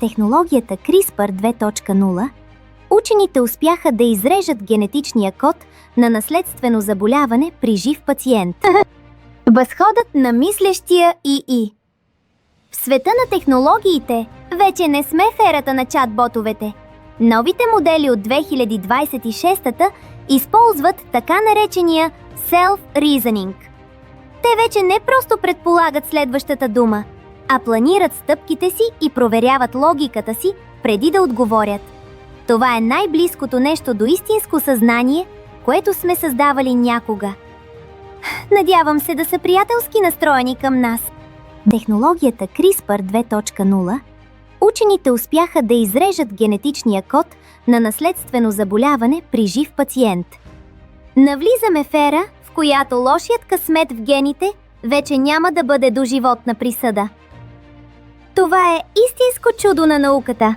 технологията CRISPR 2.0, учените успяха да изрежат генетичния код на наследствено заболяване при жив пациент. Възходът на мислещия ИИ. В света на технологиите вече не сме в ерата на чат-ботовете. Новите модели от 2026-та използват така наречения Self-Reasoning. Те вече не просто предполагат следващата дума, а планират стъпките си и проверяват логиката си преди да отговорят. Това е най-близкото нещо до истинско съзнание, което сме създавали някога. Надявам се да са приятелски настроени към нас. Технологията CRISPR 2.0, учените успяха да изрежат генетичния код на наследствено заболяване при жив пациент. Навлизаме в ера, в която лошият късмет в гените вече няма да бъде доживотна присъда. Това е истинско чудо на науката.